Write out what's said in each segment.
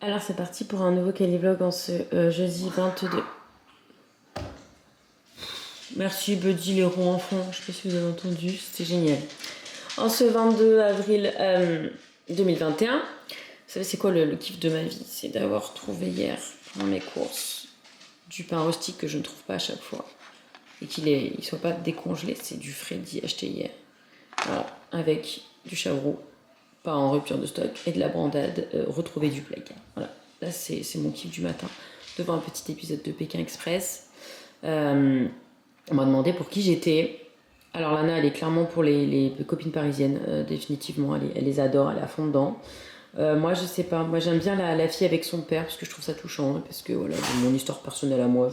Alors c'est parti pour un nouveau Calivlog en ce jeudi 22. Merci Buddy les ronds enfants, je sais pas si vous avez entendu, c'était génial. En ce 22 avril 2021, vous savez c'est quoi le kiff de ma vie? C'est d'avoir trouvé hier dans mes courses du pain rustique que je ne trouve pas à chaque fois. Et qu'il ne soit pas décongelé, c'est du Freddy acheté hier. Voilà, avec du chavroux, pas en rupture de stock, et de la brandade retrouvée du placard. Voilà, là c'est mon kiff du matin, devant un petit épisode de Pékin Express. On m'a demandé pour qui j'étais. Alors Lana, elle est clairement pour les copines parisiennes, définitivement, elle les adore, elle est à fond dedans. Moi je sais pas, moi j'aime bien la fille avec son père, parce que je trouve ça touchant, parce que voilà, mon histoire personnelle à moi,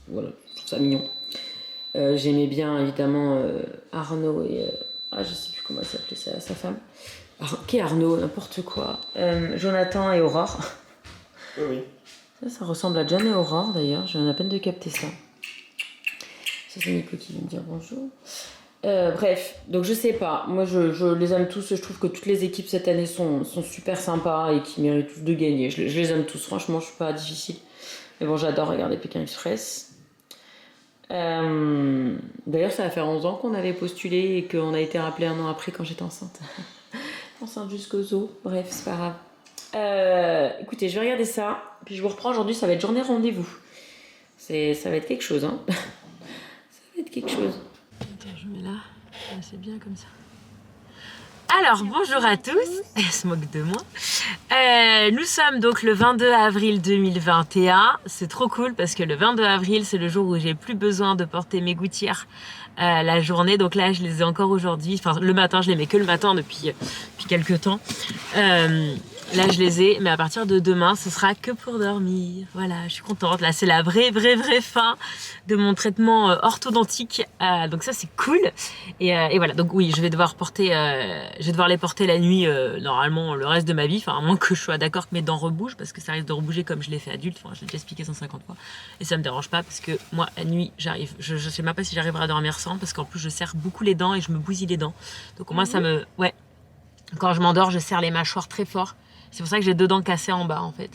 voilà, je trouve ça mignon. J'aimais bien évidemment Arnaud et... je sais plus comment elle s'appelait sa femme. Qui est Arnaud, n'importe quoi. Jonathan et Aurore. Oui. Ça ressemble à John et Aurore d'ailleurs, je viens à peine de capter ça. Ça c'est Nico qui vient me dire bonjour. Bref, donc je sais pas, moi je les aime tous, je trouve que toutes les équipes cette année sont super sympas et qui méritent tous de gagner. Je les aime tous, franchement je suis pas difficile. Mais bon, j'adore regarder Pékin Express. D'ailleurs, ça va faire 11 ans qu'on avait postulé et qu'on a été rappelé un an après quand j'étais enceinte. Enceinte jusqu'aux os. Bref, c'est pas grave. Écoutez, je vais regarder ça. Puis je vous reprends aujourd'hui, ça va être journée rendez-vous. Ça va être quelque chose, hein. Ça va être quelque chose. Attends, je mets là. C'est bien comme ça. Alors, bonjour à tous. Elle se moque de moi. Nous sommes donc le 22 avril 2021. C'est trop cool parce que le 22 avril, c'est le jour où j'ai plus besoin de porter mes gouttières la journée. Donc là, je les ai encore aujourd'hui. Enfin, le matin, je les mets que le matin depuis quelques temps. Là, je les ai, mais à partir de demain, ce sera que pour dormir. Voilà, je suis contente. Là, c'est la vraie fin de mon traitement orthodontique. Donc ça, c'est cool. Et voilà, donc oui, je vais devoir les porter la nuit, normalement, le reste de ma vie. Enfin, à moins que je sois d'accord que mes dents rebougent, parce que ça risque de rebouger comme je l'ai fait adulte. Enfin, je l'ai déjà expliqué 150 fois. Et ça me dérange pas, parce que moi, la nuit, j'arrive. Je sais même pas si j'arriverai à dormir sans, parce qu'en plus, je serre beaucoup les dents et je me bousille les dents. Donc moi, ça me... Ouais. Quand je m'endors, je serre les mâchoires très fort. C'est pour ça que j'ai 2 dents cassées en bas, en fait.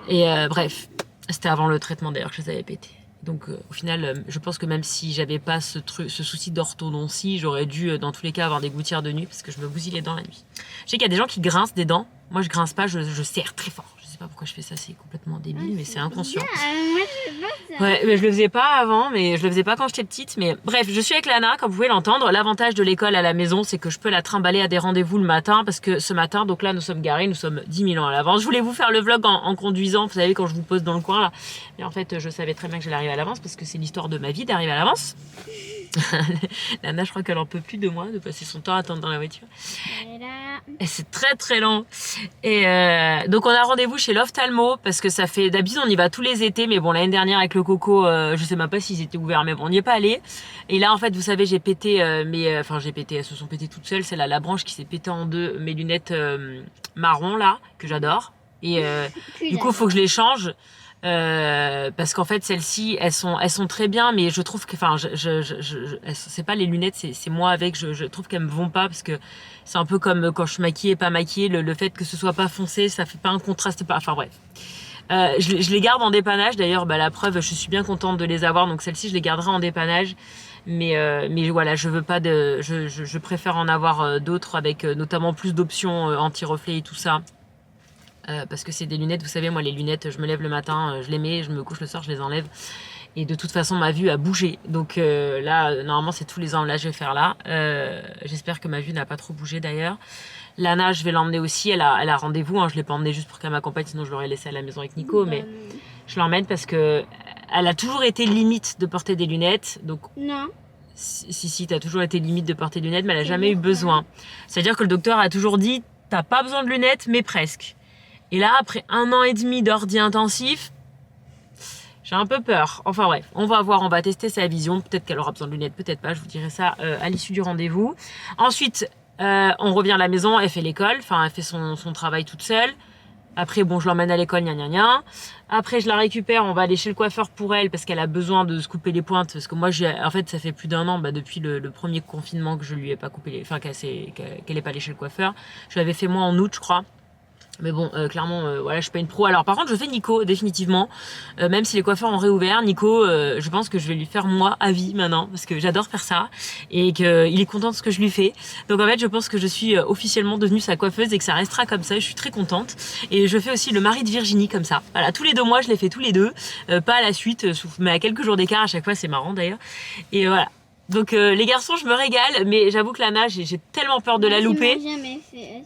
Et bref, c'était avant le traitement d'ailleurs que je les avais pétées. Donc au final, je pense que même si j'avais pas ce souci d'orthodontie, j'aurais dû dans tous les cas avoir des gouttières de nuit parce que je me bousille les dents la nuit. Je sais qu'il y a des gens qui grincent des dents. Moi, je grince pas, je serre très fort. Je sais pas pourquoi je fais ça, c'est complètement débile, mais c'est inconscient. Moi, je fais pas ça. Ouais, mais je le faisais pas avant, mais je le faisais pas quand j'étais petite. Mais bref, je suis avec Lana, comme vous pouvez l'entendre. L'avantage de l'école à la maison, c'est que je peux la trimballer à des rendez-vous le matin, parce que ce matin, donc là, nous sommes garés, nous sommes 10 000 ans à l'avance. Je voulais vous faire le vlog en conduisant, vous savez, quand je vous pose dans le coin là. Mais en fait, je savais très bien que j'allais arriver à l'avance, parce que c'est l'histoire de ma vie d'arriver à l'avance. Lana, je crois qu'elle en peut plus de moi, de passer son temps à attendre dans la voiture. Et c'est très très long. Et donc on a rendez-vous chez l'ophtalmo parce que ça fait d'habitude on y va tous les étés, mais bon l'année dernière avec le coco, je sais même pas s'ils étaient ouverts, mais bon on n'y est pas allé. Et là en fait vous savez j'ai pété elles se sont pétées toutes seules. C'est la branche qui s'est pétée en deux, mes lunettes marron là que j'adore. Et du coup faut que je les change. Parce qu'en fait celles-ci elles sont très bien, mais je trouve que enfin c'est pas les lunettes, c'est moi avec, je trouve qu'elles me vont pas parce que c'est un peu comme quand je suis maquillée et pas maquillée, le fait que ce soit pas foncé, ça fait pas un contraste, pas, enfin bref. Je les garde en dépannage d'ailleurs, la preuve, je suis bien contente de les avoir, donc celle-ci je les garderai en dépannage. Mais voilà, je veux pas je préfère en avoir d'autres avec notamment plus d'options anti-reflet et tout ça. Parce que c'est des lunettes, vous savez, moi les lunettes, je me lève le matin, je les mets, je me couche le soir, je les enlève. Et de toute façon, ma vue a bougé. Donc là, normalement, c'est tous les ans. Là, je vais faire là. J'espère que ma vue n'a pas trop bougé d'ailleurs. Lana, je vais l'emmener aussi. Elle a rendez-vous. Je ne l'ai pas emmenée juste pour qu'elle m'accompagne, sinon je l'aurais laissée à la maison avec Nico. Mais je l'emmène parce que elle a toujours été limite de porter des lunettes. Donc Non. si, t'as toujours été limite de porter des lunettes, mais elle n'a jamais eu besoin. C'est-à-dire que le docteur a toujours dit, t'as pas besoin de lunettes, mais presque. Et là, après 1 an et demi d'ordi intensif, j'ai un peu peur. Enfin bref, on va voir, on va tester sa vision. Peut-être qu'elle aura besoin de lunettes, peut-être pas. Je vous dirai ça à l'issue du rendez-vous. Ensuite, on revient à la maison, elle fait l'école. Enfin, elle fait son travail toute seule. Après, bon, je l'emmène à l'école, gna gna gna. Après, je la récupère, on va aller chez le coiffeur pour elle parce qu'elle a besoin de se couper les pointes. Parce que moi, en fait, ça fait plus d'1 an, depuis le premier confinement que je lui ai pas coupé enfin, qu'elle est pas allée chez le coiffeur. Je l'avais fait moi en août, je crois. Mais bon, clairement, voilà, je suis pas une pro. Alors par contre, je fais Nico, définitivement. Même si les coiffeurs ont réouvert, Nico, je pense que je vais lui faire moi à vie maintenant, parce que j'adore faire ça, et qu'il est content de ce que je lui fais. Donc en fait, je pense que je suis officiellement devenue sa coiffeuse et que ça restera comme ça. Je suis très contente. Et je fais aussi le mari de Virginie comme ça. Voilà, tous les 2 mois, je les fais tous les deux. Pas à la suite, mais à quelques jours d'écart à chaque fois, c'est marrant d'ailleurs. Et voilà. Donc les garçons, je me régale, mais j'avoue que Lana, j'ai tellement peur de la louper. Tu m'as jamais fait.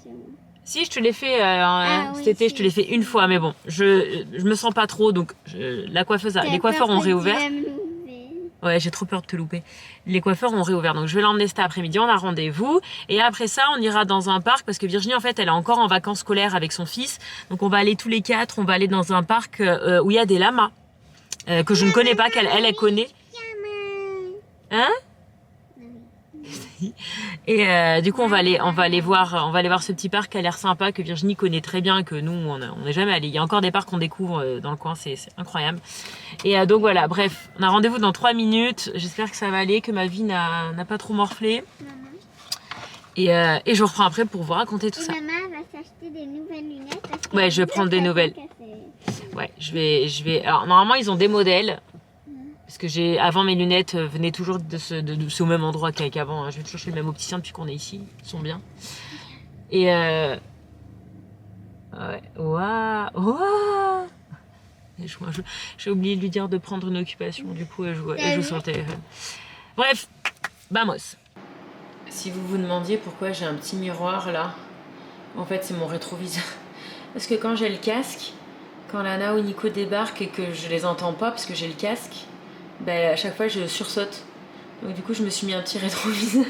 Si, je te l'ai fait cet Oui, été, je te l'ai fait une fois, mais bon, je me sens pas trop, donc la coiffeuse, les coiffeurs ont réouvert. Ouais, j'ai trop peur de te louper. Les coiffeurs ont réouvert, donc je vais l'emmener cet après-midi, on a rendez-vous. Et après ça, on ira dans un parc, parce que Virginie, en fait, elle est encore en vacances scolaires avec son fils. Donc on va aller tous les 4, on va aller dans un parc où il y a des lamas, que je ne connais pas, qu'elle connaît. Hein? Et du coup on va aller voir ce petit parc qui a l'air sympa, que Virginie connaît très bien, que nous on n'est jamais allé. Il y a encore des parcs qu'on découvre dans le coin, c'est incroyable. Et donc voilà, bref, on a rendez-vous dans 3 minutes. J'espère que ça va aller, que ma vie n'a pas trop morflé. Et je reprends après pour vous raconter tout ça. Maman va s'acheter des nouvelles lunettes. Ouais, je vais prendre des nouvelles. Ouais, je vais. Alors normalement ils ont des modèles. Parce que avant mes lunettes venaient toujours de ce même endroit qu'avant. Hein. Je vais toujours chez le même opticien depuis qu'on est ici. Ils sont bien. Et ouais. Waouh. J'ai oublié de lui dire de prendre une occupation. Du coup, elle joue sur le téléphone. Bref, vamos. Si vous vous demandiez pourquoi j'ai un petit miroir là, en fait c'est mon rétroviseur. Parce que quand j'ai le casque, quand Lana ou Nico débarquent et que je les entends pas parce que j'ai le casque, à chaque fois je sursaute. Donc du coup je me suis mis un petit rétroviseur.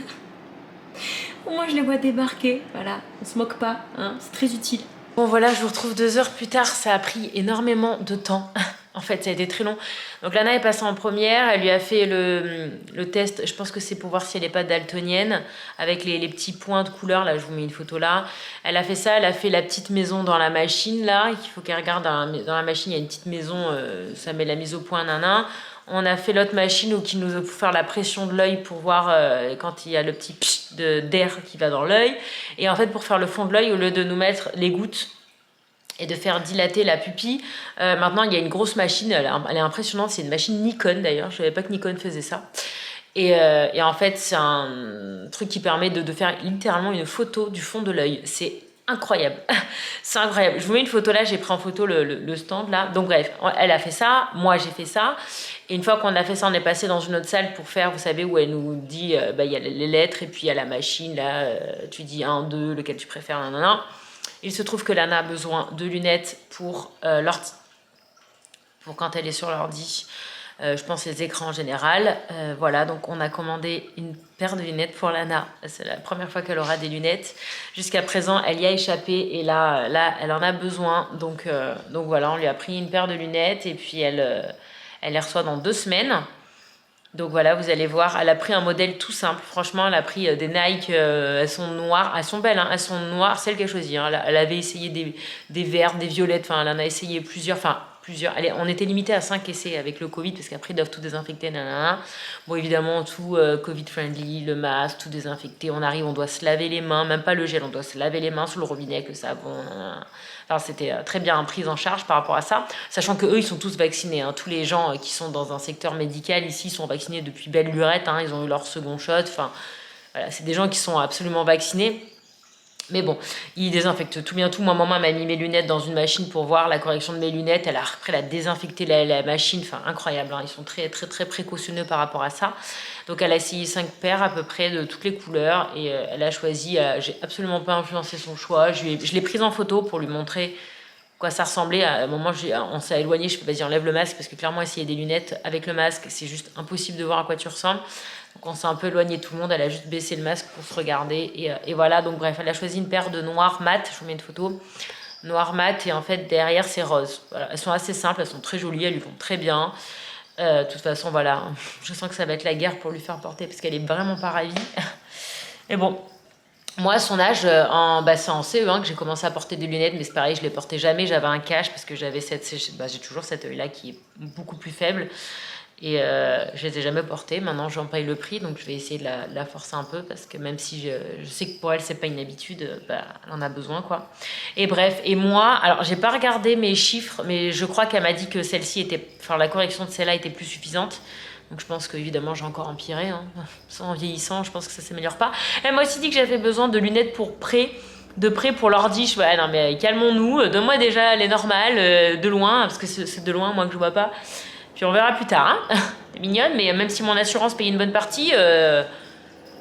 Au moins je les vois débarquer, voilà, on se moque pas, hein, c'est très utile. Bon voilà, je vous retrouve 2 heures plus tard, ça a pris énormément de temps. En fait, ça a été très long. Donc Lana est passée en première, elle lui a fait le test, je pense que c'est pour voir si elle n'est pas daltonienne, avec les petits points de couleur, là je vous mets une photo là. Elle a fait ça, elle a fait la petite maison dans la machine là, il faut qu'elle regarde dans la machine, il y a une petite maison, ça met la mise au point, nanan. On a fait l'autre machine qui nous faut faire la pression de l'œil pour voir quand il y a le petit pchit d'air qui va dans l'œil. Et en fait, pour faire le fond de l'œil, au lieu de nous mettre les gouttes et de faire dilater la pupille, maintenant il y a une grosse machine, elle est impressionnante, c'est une machine Nikon d'ailleurs, je savais pas que Nikon faisait ça. Et en fait, c'est un truc qui permet de faire littéralement une photo du fond de l'œil. C'est incroyable. C'est incroyable. Je vous mets une photo là, j'ai pris en photo le stand là. Donc bref, elle a fait ça, moi j'ai fait ça. Et une fois qu'on a fait ça, on est passé dans une autre salle pour faire, vous savez, où elle nous dit, il y a les lettres et puis il y a la machine là, tu dis 1, 2, lequel tu préfères, nanana. Il se trouve que Lana a besoin de lunettes pour l'ordi. Pour quand elle est sur l'ordi. Je pense les écrans en général. Voilà, donc on a commandé une paire de lunettes pour Lana. C'est la première fois qu'elle aura des lunettes. Jusqu'à présent, elle y a échappé et là elle en a besoin. Donc voilà, on lui a pris une paire de lunettes et puis elle les reçoit dans 2 semaines. Donc voilà, vous allez voir, elle a pris un modèle tout simple. Franchement, elle a pris des Nike, elles sont noires, elles sont belles, hein, elles sont noires, celle qu'elle a choisi. Hein. Elle avait essayé des vertes, des violettes, enfin elle en a essayé plusieurs. Allez, on était limité à 5 essais avec le Covid, parce qu'après ils doivent tout désinfecter, nanana. Bon, évidemment, tout Covid-friendly, le masque, tout désinfecté. On arrive, on doit se laver les mains, même pas le gel, on doit se laver les mains sous le robinet avec le savon, nanana. Enfin, c'était très bien pris en charge par rapport à ça, sachant que eux ils sont tous vaccinés. Hein. Tous les gens qui sont dans un secteur médical ici sont vaccinés depuis belle lurette. Hein. Ils ont eu leur second shot. Enfin, voilà, c'est des gens qui sont absolument vaccinés. Mais bon, ils désinfectent tout bien tout. Moi, maman m'a mis mes lunettes dans une machine pour voir la correction de mes lunettes. Elle a après désinfecté la machine. Enfin, incroyable. Hein. Ils sont très, très, très précautionneux par rapport à ça. Donc, elle a essayé 5 paires à peu près de toutes les couleurs. Et elle a choisi. J'ai absolument pas influencé son choix. Je l'ai prise en photo pour lui montrer quoi ça ressemblait. À un moment, on s'est éloigné. Je fais vas-y, enlève le masque. Parce que clairement, essayer des lunettes avec le masque, c'est juste impossible de voir à quoi tu ressembles. Donc on s'est un peu éloigné de tout le monde, elle a juste baissé le masque pour se regarder et voilà, donc bref, elle a choisi une paire de noir mat, je vous mets une photo, noir mat et en fait derrière c'est rose. Voilà, elles sont assez simples, elles sont très jolies, elles lui vont très bien. De toute façon voilà, je sens que ça va être la guerre pour lui faire porter parce qu'elle est vraiment pas ravie. Et bon, moi à son âge, c'est en CE1 que j'ai commencé à porter des lunettes, mais c'est pareil, je les portais jamais, j'avais un cache parce que j'ai toujours cet œil là qui est beaucoup plus faible. Et je les ai jamais portées. Maintenant, j'en paye le prix, donc je vais essayer de la forcer un peu parce que même si je sais que pour elle, c'est pas une habitude, elle en a besoin, quoi. Et bref, et moi, alors j'ai pas regardé mes chiffres, mais je crois qu'elle m'a dit que celle-ci était, enfin la correction de celle-là était plus suffisante. Donc je pense qu'évidemment j'ai encore empiré, hein. En vieillissant, je pense que ça s'améliore pas. Elle m'a aussi dit que j'avais besoin de lunettes pour de près pour l'ordi. Je ouais, non mais calmons-nous, donne-moi déjà les normales de loin, parce que c'est de loin moi que je vois pas. Puis on verra plus tard, hein. C'est mignonne, mais même si mon assurance paye une bonne partie,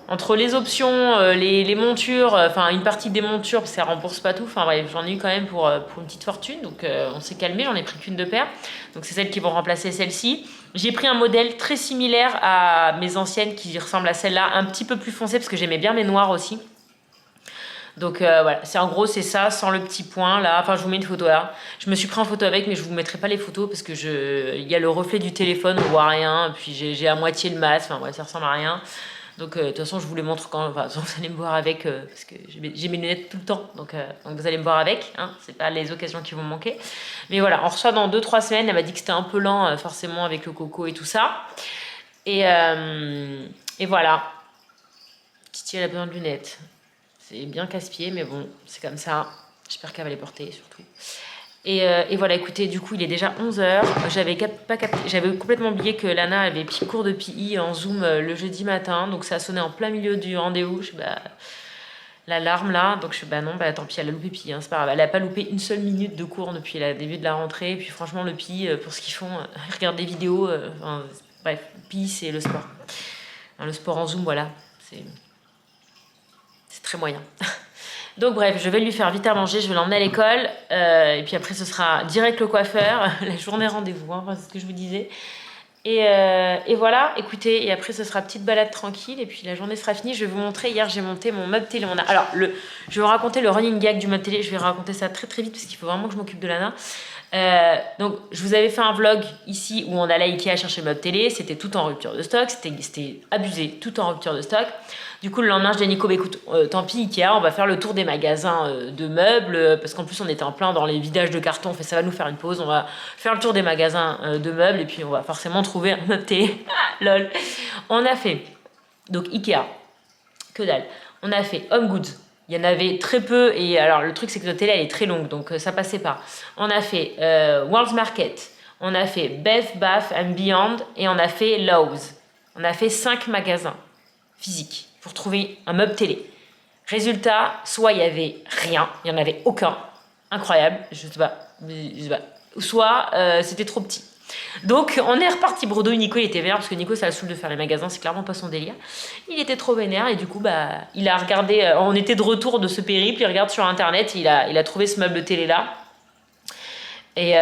entre les options, les montures, enfin une partie des montures, parce que ça rembourse pas tout, enfin bref, j'en ai eu quand même pour une petite fortune, donc on s'est calmé, j'en ai pris qu'une de paire, donc c'est celles qui vont remplacer celle-ci. J'ai pris un modèle très similaire à mes anciennes qui ressemble à celle-là, un petit peu plus foncé, parce que j'aimais bien mes noirs aussi. Donc voilà, c'est en gros c'est ça, sans le petit point là, enfin je vous mets une photo là. Je me suis pris en photo avec, mais je vous mettrai pas les photos parce que il y a le reflet du téléphone, on voit rien, puis j'ai à moitié le masque, enfin ouais, ça ressemble à rien. Donc de toute façon je vous les montre quand, enfin vous allez me voir avec, parce que j'ai mes lunettes tout le temps, donc vous allez me voir avec, hein, c'est pas les occasions qui vont me manquer. Mais voilà, on reçoit dans 2-3 semaines, elle m'a dit que c'était un peu lent forcément avec le coco et tout ça. Et voilà, Titi elle a besoin de lunettes. C'est bien casse-pied, mais bon, c'est comme ça. J'espère qu'elle va les porter, surtout. Et voilà, écoutez, du coup, il est déjà 11h. J'avais complètement oublié que Lana avait cours de PI en Zoom le jeudi matin. Donc, ça a sonné en plein milieu du rendez-vous. L'alarme, là. Donc, non, tant pis, elle a loupé PI. Hein, c'est pas grave. Elle n'a pas loupé une seule minute de cours depuis le début de la rentrée. Et puis, franchement, le PI, pour ce qu'ils font, ils regardent des vidéos. Bref, PI, c'est le sport. Hein, le sport en Zoom, voilà. C'est très moyen. Donc bref, je vais lui faire vite à manger, je vais l'emmener à l'école, et puis après ce sera direct le coiffeur, la journée rendez-vous, hein, c'est ce que je vous disais. Et voilà, écoutez, et après ce sera petite balade tranquille, et puis la journée sera finie. Je vais vous montrer, hier j'ai monté mon meuble télé. Alors, je vais vous raconter le running gag du meuble télé, je vais raconter ça très très vite, parce qu'il faut vraiment que je m'occupe de Lana. Donc je vous avais fait un vlog ici où on allait à Ikea chercher le meuble télé, c'était tout en rupture de stock, c'était abusé, tout en rupture de stock. Du coup le lendemain je dis à Nico, écoute, tant pis Ikea, on va faire le tour des magasins de meubles, parce qu'en plus on était en plein dans les vidages de carton, on fait ça va nous faire une pause, on va faire le tour des magasins de meubles et puis on va forcément trouver un meuble télé. Lol. On a fait donc Ikea, que dalle. On a fait Home Goods. Il y en avait très peu, et alors le truc c'est que notre télé elle est très longue, donc ça passait pas. On a fait World's Market, on a fait Bed Bath & Beyond, et on a fait Lowe's. On a fait 5 magasins physiques pour trouver un meuble télé. Résultat, soit il y avait rien, il y en avait aucun, incroyable, je sais pas. Soit c'était trop petit. Donc on est reparti bredouille. Nico il était vénère parce que Nico ça le saoule de faire les magasins, c'est clairement pas son délire. Il était trop vénère et du coup il a regardé, on était de retour de ce périple, il regarde sur internet, il a trouvé ce meuble télé là. Et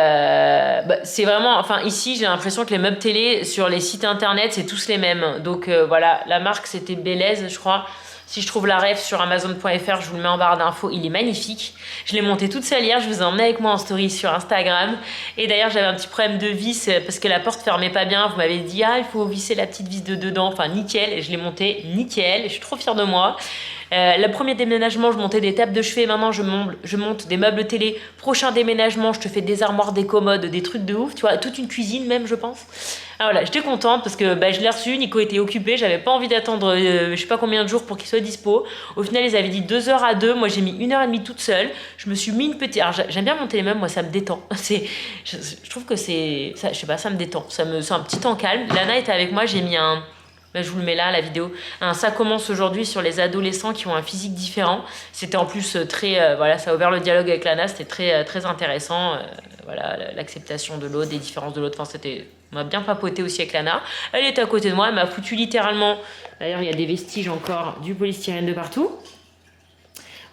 c'est vraiment, enfin ici j'ai l'impression que les meubles télé sur les sites internet c'est tous les mêmes. Donc voilà, la marque c'était Belize je crois. Si je trouve la ref sur Amazon.fr, je vous le mets en barre d'infos. Il est magnifique. Je l'ai monté toute seule hier. Je vous ai emmené avec moi en story sur Instagram. Et d'ailleurs, j'avais un petit problème de vis parce que la porte fermait pas bien. Vous m'avez dit, il faut visser la petite vis de dedans. Enfin, nickel. Et je l'ai monté nickel. Et je suis trop fière de moi. Le premier déménagement, je montais des tables de chevet. Maintenant, je monte des meubles télé. Prochain déménagement, je te fais des armoires, des commodes, des trucs de ouf. Tu vois, toute une cuisine même, je pense. Alors voilà, j'étais contente parce que je l'ai reçu. Nico était occupé. J'avais pas envie d'attendre je sais pas combien de jours pour qu'il soit dispo. Au final, ils avaient dit 2h à 2. Moi, j'ai mis 1h30 toute seule. Je me suis mis une petite. Alors, j'aime bien monter les meubles. Moi, ça me détend. Je trouve que c'est. Ça, je sais pas, ça me détend. C'est un petit temps calme. Lana était avec moi. J'ai mis un. Je vous le mets là, la vidéo. Ça commence aujourd'hui sur les adolescents qui ont un physique différent. C'était en plus très... voilà, ça a ouvert le dialogue avec Lana. C'était très, très intéressant. Voilà, l'acceptation de l'autre, des différences de l'autre. Enfin, on a bien papoté aussi avec Lana. Elle était à côté de moi. Elle m'a foutu littéralement... D'ailleurs, il y a des vestiges encore du polystyrène de partout.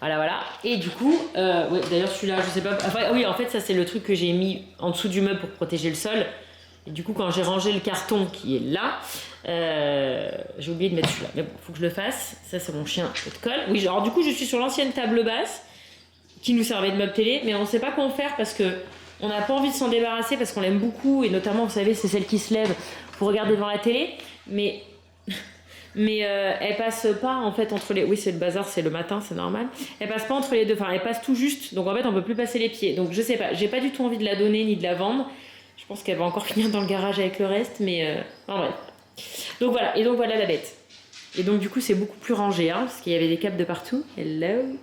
Voilà. Et du coup... ouais, d'ailleurs, celui-là, je sais pas... Enfin, oui, en fait, ça, c'est le truc que j'ai mis en dessous du meuble pour protéger le sol. Et du coup, quand j'ai rangé le carton qui est là... j'ai oublié de mettre celui-là, mais bon, faut que je le fasse. Ça, c'est mon chien qui te colle. Oui, alors du coup, je suis sur l'ancienne table basse qui nous servait de meuble télé, mais on sait pas quoi en faire parce que on n'a pas envie de s'en débarrasser parce qu'on l'aime beaucoup et notamment, vous savez, c'est celle qui se lève pour regarder devant la télé, mais elle passe pas en fait entre les. Oui, c'est le bazar, c'est le matin, c'est normal. Elle passe pas entre les deux, enfin, elle passe tout juste, donc en fait, on peut plus passer les pieds. Donc je sais pas, j'ai pas du tout envie de la donner ni de la vendre. Je pense qu'elle va encore finir dans le garage avec le reste, mais en bref. Donc voilà, et donc voilà la bête. Et donc du coup c'est beaucoup plus rangé, hein, parce qu'il y avait des câbles de partout. Hello.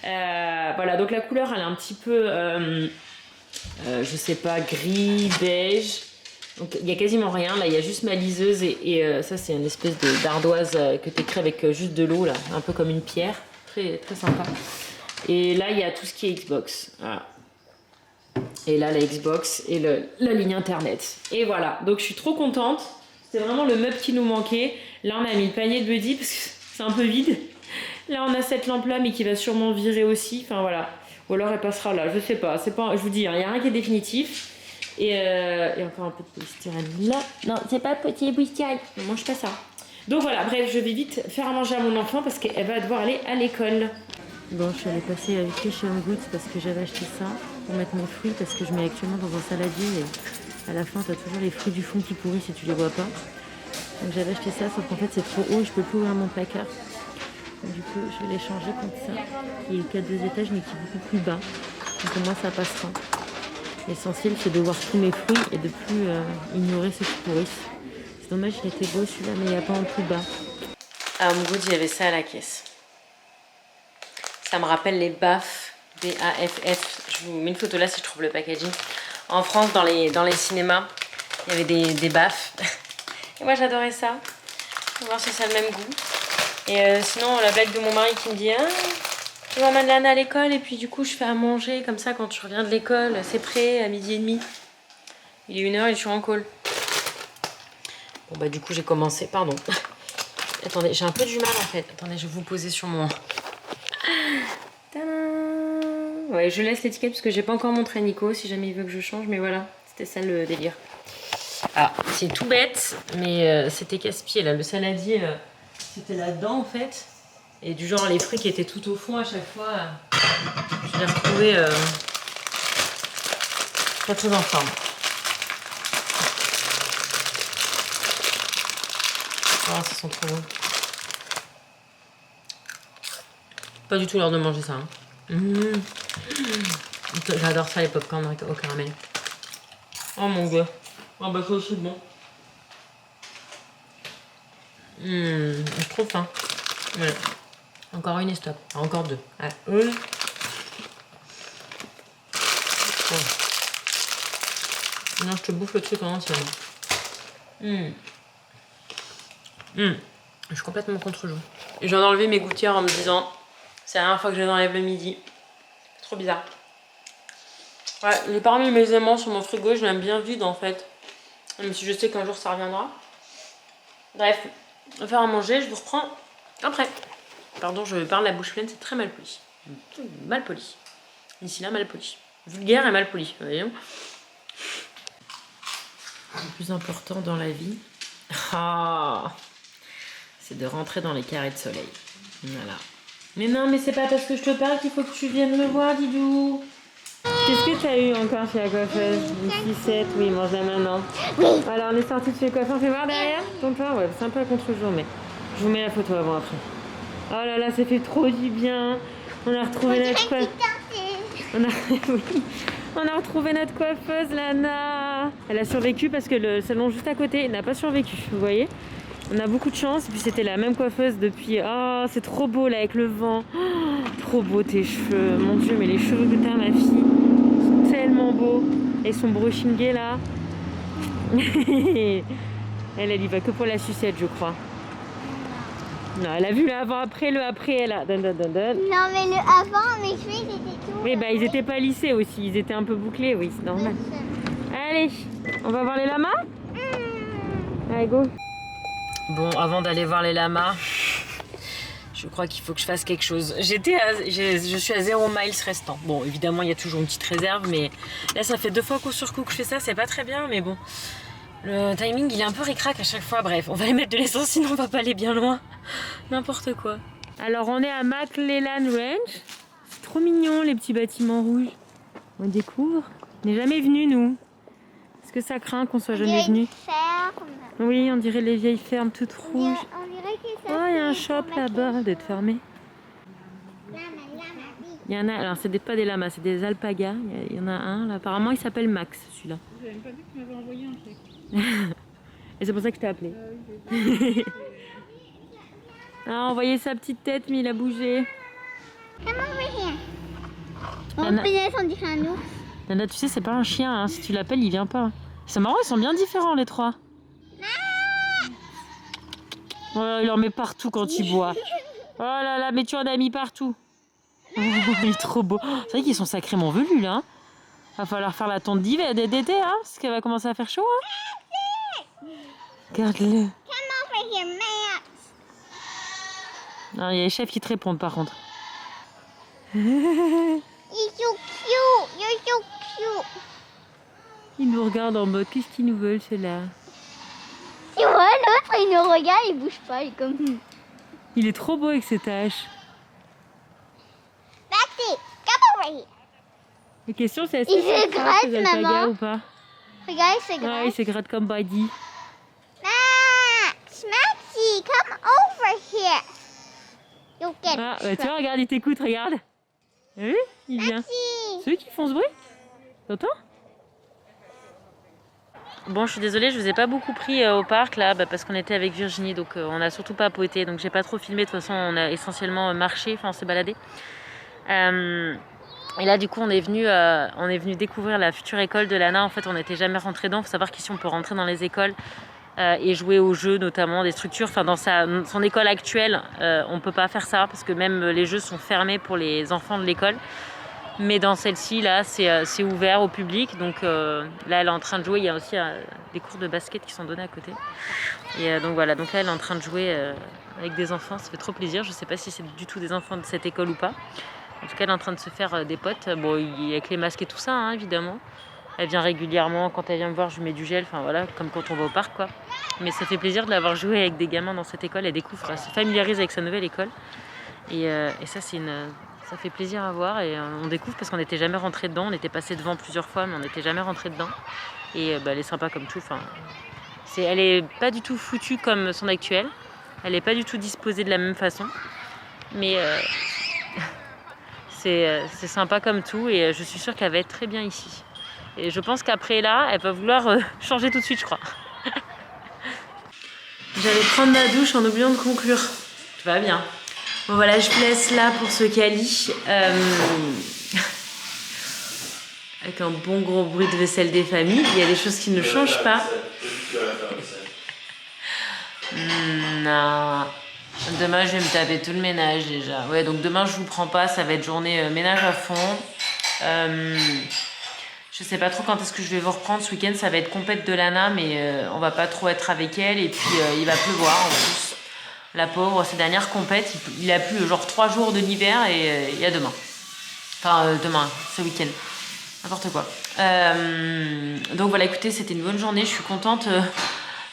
Voilà, donc la couleur elle est un petit peu, je sais pas, gris, beige. Donc il y a quasiment rien, là il y a juste ma liseuse et ça c'est une espèce d'ardoise que tu écris avec juste de l'eau là, un peu comme une pierre, très, très sympa. Et là il y a tout ce qui est Xbox, voilà. Et là la Xbox et la ligne internet. Et voilà, donc je suis trop contente, c'était vraiment le meuble qui nous manquait. Là on a mis le panier de Buddy parce que c'est un peu vide. Là on a cette lampe là mais qui va sûrement virer aussi, enfin voilà. Ou alors elle passera là, je sais pas, c'est pas, je vous dis, il n'y a rien qui est définitif. Et encore un peu de polystyrène là. Non, c'est pas petit polystyrène. Ne mange pas ça. Donc voilà, bref, je vais vite faire à manger à mon enfant parce qu'elle va devoir aller à l'école. Bon, je suis allée passer avec chez Home Goods parce que j'avais acheté ça pour mettre mes fruits parce que je mets actuellement dans un saladier et à la fin, tu as toujours les fruits du fond qui pourrissent si tu les vois pas. Donc j'avais acheté ça, sauf qu'en fait, c'est trop haut et je peux plus ouvrir mon placard. Donc, du coup, je vais les changer contre ça qui est 4-2 étages mais qui est beaucoup plus bas. Donc pour moi, ça passera. L'essentiel c'est de voir tous mes fruits et de plus ignorer ceux qui pourrissent. C'est dommage, il était beau celui-là, mais il n'y a pas en plus bas. À Home Goods, il y avait ça à la caisse. Ça me rappelle les baffes, B-A-F-F. Je vous mets une photo là si je trouve le packaging. En France, dans les cinémas, il y avait des baffes. Et moi j'adorais ça. On va voir si ça a le même goût. Et sinon, la blague de mon mari qui me dit je m'emmène Lana à l'école et puis du coup je fais à manger comme ça quand tu reviens de l'école, c'est prêt à 12h30. Il est 1h et je suis en call. Bon bah du coup j'ai commencé, pardon. Attendez, j'ai un peu du mal en fait. Attendez, je vais vous poser sur mon... Tadam. Ouais, je laisse l'étiquette parce que j'ai pas encore montré à Nico si jamais il veut que je change, mais voilà, c'était ça le délire. Alors, c'est tout bête, mais c'était casse-pied là. Le saladier, c'était là-dedans en fait. Et du genre, les fruits qui étaient tout au fond à chaque fois, je les retrouvais pas très en forme. Oh, ça sent trop bon. Pas du tout l'heure de manger ça. Hein. J'adore ça, les popcorn au caramel. Oh mon gars. Oh bah c'est aussi bon. J'ai trop faim. Voilà. Encore une et stop. Encore deux. Allez, une. Oh. Non, je te bouffe le truc en entier. Je suis complètement contre-joue. Je viens d'enlever mes gouttières en me disant c'est la dernière fois que je les enlève le midi. C'est trop bizarre. Ouais, j'ai pas remis mes aimants sur mon frigo, je l'aime bien vide en fait. Même si je sais qu'un jour ça reviendra. Bref, on va faire à manger, je vous reprends après. Pardon, je parle la bouche pleine, c'est très mal poli. Mal poli. Ici là, mal poli. Vulgaire et mal poli, vous voyez. Le plus important dans la vie, c'est de rentrer dans les carrés de soleil. Voilà. Mais non, mais c'est pas parce que je te parle qu'il faut que tu viennes me voir, Didou. Qu'est-ce que tu as eu encore chez la coiffeuse? Une 6-7, oui, mange-la maintenant. Oui. Alors, on est sorti de chez le coiffeur, fais voir derrière ton pain, ouais, c'est un peu à contre-jour, mais je vous mets la photo avant après. Oh là là, ça fait trop du bien. On a retrouvé notre coiffeuse. On a retrouvé notre coiffeuse, Lana. Elle a survécu parce que le salon juste à côté n'a pas survécu, vous voyez. On a beaucoup de chance, et puis c'était la même coiffeuse depuis... Oh, c'est trop beau là avec le vent. Oh, trop beau tes cheveux. Mon Dieu, mais les cheveux que t'as, ma fille, sont tellement beaux. Et son brushing gay là. Elle y va que pour la sucette, je crois. Non, elle a vu le avant-après, le après, elle a... Non, mais le avant, mes cheveux, ils étaient tout. Oui, bah ils étaient pas lissés aussi, ils étaient un peu bouclés, oui, c'est normal. Allez, on va voir les lamas? Allez, go. Bon, avant d'aller voir les lamas, je crois qu'il faut que je fasse quelque chose. Je suis à 0 miles restant. Bon, évidemment, il y a toujours une petite réserve, mais là, ça fait 2 fois coup sur coup que je fais ça, c'est pas très bien, mais bon. Le timing, il est un peu ric-rac à chaque fois. Bref, on va y mettre de l'essence, sinon on va pas aller bien loin. N'importe quoi. Alors, on est à McLellan Ranch. C'est trop mignon, les petits bâtiments rouges. On découvre. On n'est jamais venus, nous. Est-ce que ça craint qu'on soit jamais venus? Oui, on dirait les vieilles fermes toutes rouges. On dirait que Oh, il y a un shop là-bas, d'être fermé. Il y en a, alors c'est pas des lamas, c'est des alpagas. Il y en a un, là. Apparemment il s'appelle Max, celui-là. J'avais même pas vu que tu m'avais envoyé un chèque. Et c'est pour ça que je t'ai appelé. Oui, Ah, on voyait sa petite tête, mais il a bougé. Come over here. On Nana. peut on dirait un ours. Nana, tu sais, c'est pas un chien, hein. Si tu l'appelles, il vient pas. C'est marrant, ils sont bien différents les trois. Oh, il en met partout quand il boit. Oh là là, mais tu en as mis partout. Oh, il est trop beau. C'est vrai qu'ils sont sacrément velus là. Hein. Va falloir faire la tonte d'hiver, d'été, hein, parce qu'elle va commencer à faire chaud. Hein. Regarde-le. Come over here, Max. Non, il y a les chefs qui te répondent par contre. You're so cute. You're so cute. Ils nous regardent en mode qu'est-ce qu'ils nous veulent ceux-là. Tu vois, l'autre, il nous regarde, il bouge pas, il est comme... Il est trop beau avec ses taches. Maxie, come over here. La question c'est est-ce Il que c'est se ça, gratte, ces alpagas maman. ou pas? Regarde, c'est Ouais, grave. il se gratte comme Buddy. Max, Maxie, come over here. You'll get Ah, bah, tu vois, regarde, il t'écoute, regarde. T'as vu? Il vient. Maxie. C'est eux qui font ce bruit? T'entends? Bon, je suis désolée, je vous ai pas beaucoup pris au parc là, parce qu'on était avec Virginie, donc on a surtout pas poété, donc j'ai pas trop filmé. De toute façon, on a essentiellement marché, enfin on s'est baladé. Et là, du coup, on est venu découvrir la future école de Lana. En fait, on n'était jamais rentré dedans. Il faut savoir qu'ici, on peut rentrer dans les écoles et jouer aux jeux, notamment des structures. Enfin, dans son école actuelle, on peut pas faire ça parce que même les jeux sont fermés pour les enfants de l'école. Mais dans celle-ci, là, c'est ouvert au public. Donc là, elle est en train de jouer. Il y a aussi des cours de basket qui sont donnés à côté. Et donc voilà, donc là, elle est en train de jouer avec des enfants. Ça fait trop plaisir. Je sais pas si c'est du tout des enfants de cette école ou pas. En tout cas, elle est en train de se faire des potes. Bon, avec les masques et tout ça, hein, évidemment. Elle vient régulièrement. Quand elle vient me voir, je lui mets du gel. Enfin voilà, comme quand on va au parc, quoi. Mais ça fait plaisir de l'avoir joué avec des gamins dans cette école. Elle découvre, elle se familiarise avec sa nouvelle école. Et ça, ça fait plaisir à voir. Et on découvre parce qu'on n'était jamais rentré dedans. On était passé devant plusieurs fois, mais on n'était jamais rentré dedans. Et elle est sympa comme tout. Enfin, elle est pas du tout foutue comme son actuelle. Elle est pas du tout disposée de la même façon. Mais c'est sympa comme tout. Et je suis sûre qu'elle va être très bien ici. Et je pense qu'après là, elle va vouloir changer tout de suite, je crois. J'allais prendre ma douche en oubliant de conclure. Tout va bien. Bon voilà, je vous laisse là pour ce quali. Avec un bon gros bruit de vaisselle des familles. Il y a des choses qui ne changent pas. Non. Demain, je vais me taper tout le ménage déjà. Ouais, donc demain, je vous prends pas. Ça va être journée ménage à fond. Je sais pas trop quand est-ce que je vais vous reprendre ce week-end. Ça va être compète de Lana, mais on va pas trop être avec elle. Et puis, il va pleuvoir en plus. La pauvre, ces dernières compètes, il a plu genre 3 jours de l'hiver et il y a demain. Enfin, demain, ce week-end. N'importe quoi. Donc voilà, écoutez, c'était une bonne journée. Je suis contente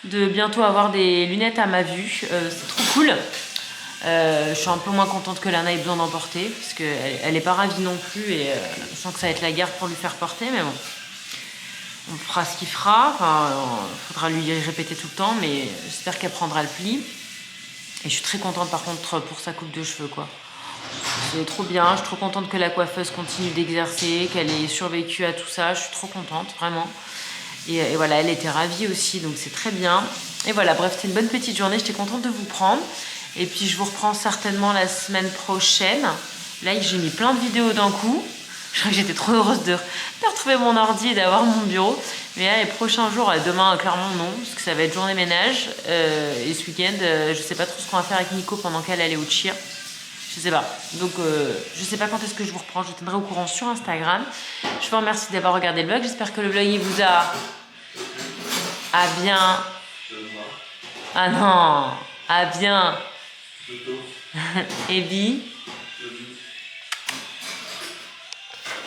de bientôt avoir des lunettes à ma vue. C'est trop cool. Je suis un peu moins contente que Lana ait besoin d'en porter, parce qu'elle n'est pas ravie non plus, et je sens que ça va être la guerre pour lui faire porter, mais bon. On fera ce qu'il fera. Enfin, il faudra lui répéter tout le temps, mais j'espère qu'elle prendra le pli. Et je suis très contente par contre pour sa coupe de cheveux, quoi. C'est trop bien, je suis trop contente que la coiffeuse continue d'exercer, qu'elle ait survécu à tout ça, je suis trop contente, vraiment. Et voilà, elle était ravie aussi, donc c'est très bien. Et voilà, bref, c'était une bonne petite journée, j'étais contente de vous prendre. Et puis je vous reprends certainement la semaine prochaine. Là, j'ai mis plein de vidéos d'un coup. Je crois que j'étais trop heureuse de retrouver mon ordi et d'avoir mon bureau. Mais là, les prochains jours, demain, clairement non, parce que ça va être journée ménage. Et ce week-end, je sais pas trop ce qu'on va faire avec Nico pendant qu'elle allait au cheer. Je sais pas. Donc, je sais pas quand est-ce que je vous reprends. Je vous tiendrai au courant sur Instagram. Je vous remercie d'avoir regardé le vlog. J'espère que le vlog, il vous a... Ah bien... Ah non... Ah bien... Ebi